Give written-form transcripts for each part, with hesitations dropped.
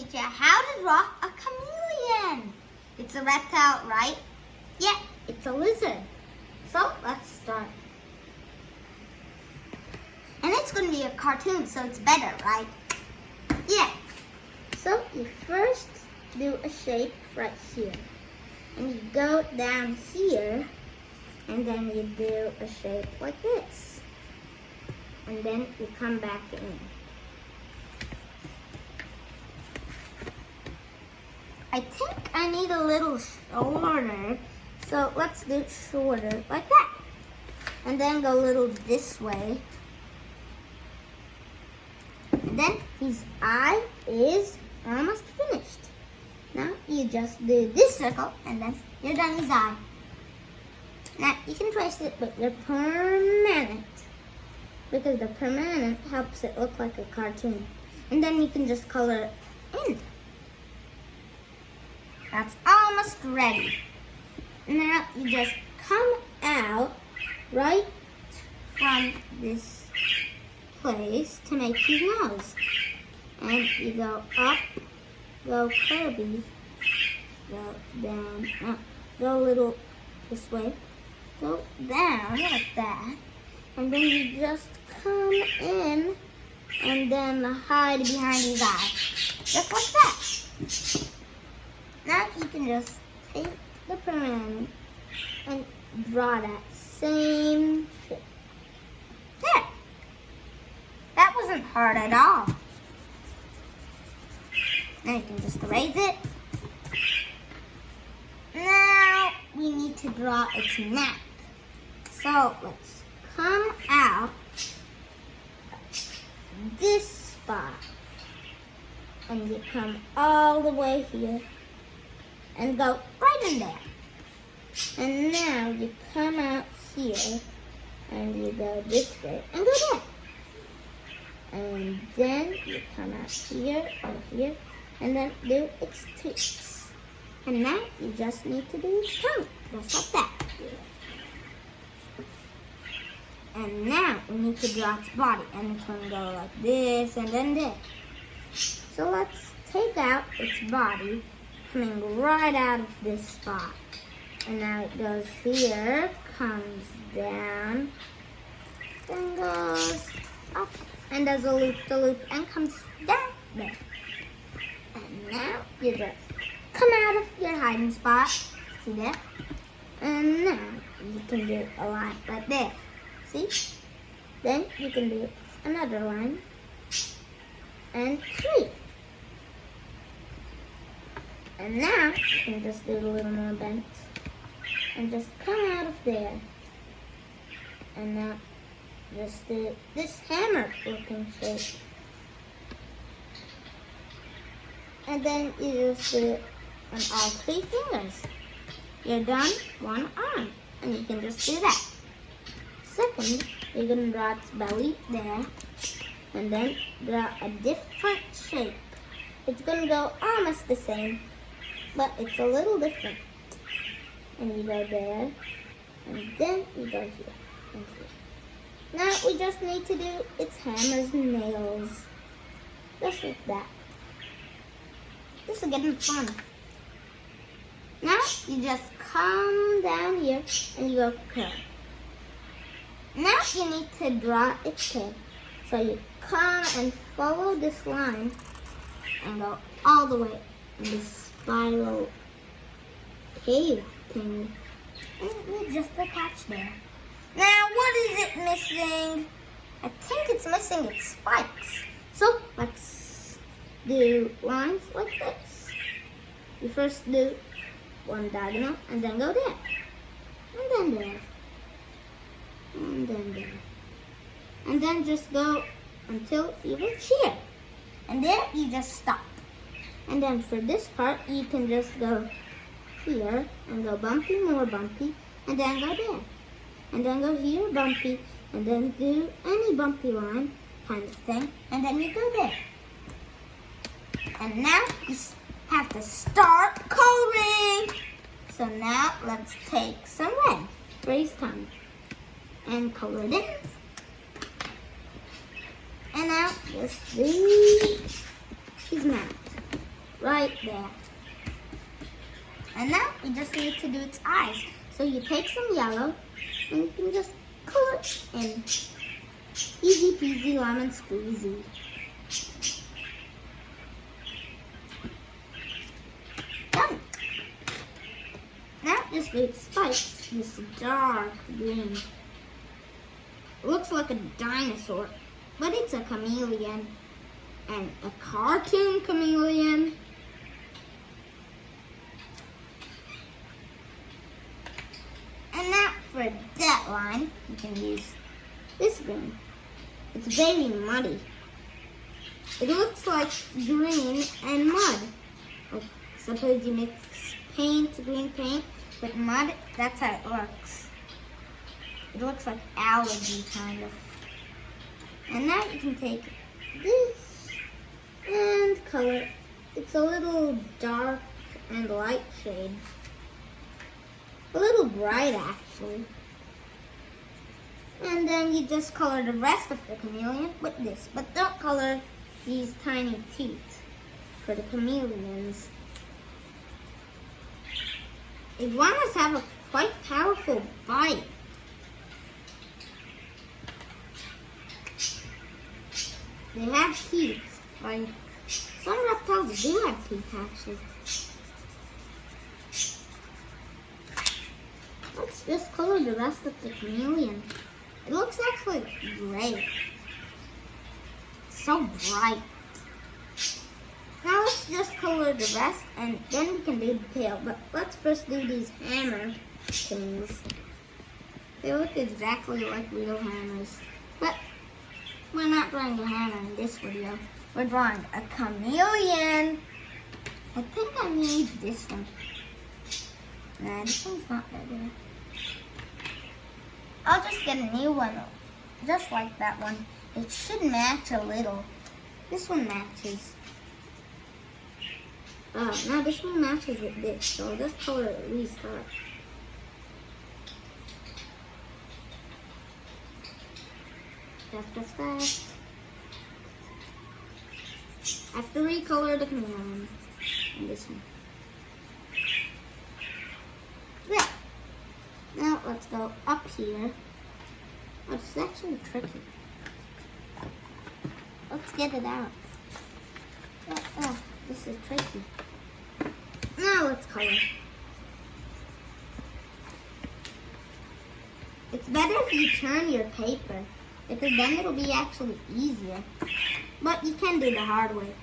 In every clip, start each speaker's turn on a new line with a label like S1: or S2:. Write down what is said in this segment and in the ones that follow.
S1: teach you how to draw a chameleon. It's a reptile, right? Yeah, it's a lizard. So let's start. And it's going to be a cartoon, so it's better, right? Yeah. So you first do a shape right here. And you go down here, and then you do a shape like this. And then you come back in. I think I need a little shorter, so let's do it shorter like that. And then go a little this way. And then his eye is almost finished. Now you just do this circle and then you're done his eye. Now you can trace it with your permanent, because the permanent helps it look like a cartoon. And then you can just color it in. That's almost ready. Now you just come out right from this place to make his nose. And you go up, go curvy, go down, up, go a little this way, go down like that. And then you just come in and then hide behind his eye. Just like that. Now you can just take the permanent and draw that same shape. There. That wasn't hard at all. Now you can just erase it. Now we need to draw its neck. So let's come out this spot. And you come all the way here. And go right in there. And now you come out here and you go this way and go there. And then you come out here or here and then do its teeth. And now you just need to do its tongue, just like that. And now we need to draw its body, and it's going to go like this and then there. So let's take out its body, coming right out of this spot. And now it goes here, comes down, then goes up, and does a loop-de-loop and comes down there. And now you just come out of your hiding spot, see there? And now you can do a line right there, see? Then you can do another line, and 3. And now you can just do a little more bent and just come out of there. And now just do this hammer looking shape. And then you just do it on all 3 fingers. You're done 1 arm, and you can just do that. Second, you're going to draw its belly there, and then draw a different shape. It's going to go almost the same, but it's a little different. And you go there, and then you go here and here. Now we just need to do its hammers and nails. Just like that. This is getting fun. Now you just come down here and you go curl. Now you need to draw its tail. So you come and follow this line and go all the way in this spiral cave thing. And we just attach there. Now what is it missing? I think it's missing its spikes. So let's do lines like this. You first do one diagonal and then go there. And then there. And then there. And then just go until you reach here. And there you just stop. And then for this part, you can just go here and go bumpy, more bumpy, and then go there. And then go here, bumpy, and then do any bumpy line kind of thing. And then you go there. And now you have to start coloring. So now let's take some red, raise tongue, and color it in. And now just do his mouth. right there. And now you just need to do its eyes. So you take some yellow and you can just color it in. Easy peasy lemon squeezy. Done. Now just do its spikes, this dark green. It looks like a dinosaur, but it's a chameleon. And a cartoon chameleon. And now for that line, you can use this green. It's very muddy. It looks like green and mud. Like, suppose you mix green paint, with mud, that's how it looks. It looks like algae, kind of. And now you can take this and color. It's a little dark and light shade. A little bright, actually. And then you just color the rest of the chameleon with this. But don't color these tiny teeth for the chameleons. Iguanas have a quite powerful bite. They have teeth. Like, some reptiles do have teeth, actually. Let's just color the rest of the chameleon. It looks actually great. So bright. Now let's just color the rest and then we can do the tail. But let's first do these hammer things. They look exactly like real hammers. But we're not drawing a hammer in this video. We're drawing a chameleon. I think I need this one. Nah, this one's not that good. I'll just get a new one, just like that one. It should match a little. This one matches. No, this one matches with this, so I'll just color it restart. Fast, fast, fast. I have to recolor the chameleon and this one. Yeah. Now let's go up here. Oh, it's actually tricky. Let's get it out. Oh, this is tricky. Now let's color. It's better if you turn your paper, because then it'll be actually easier. But you can do the hard way.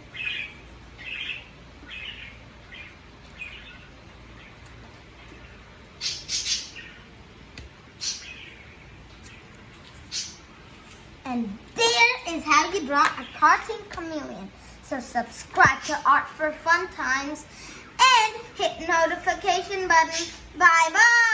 S1: And there is how you draw a cartoon chameleon. So subscribe to Art for Fun Times and hit notification button. Bye bye.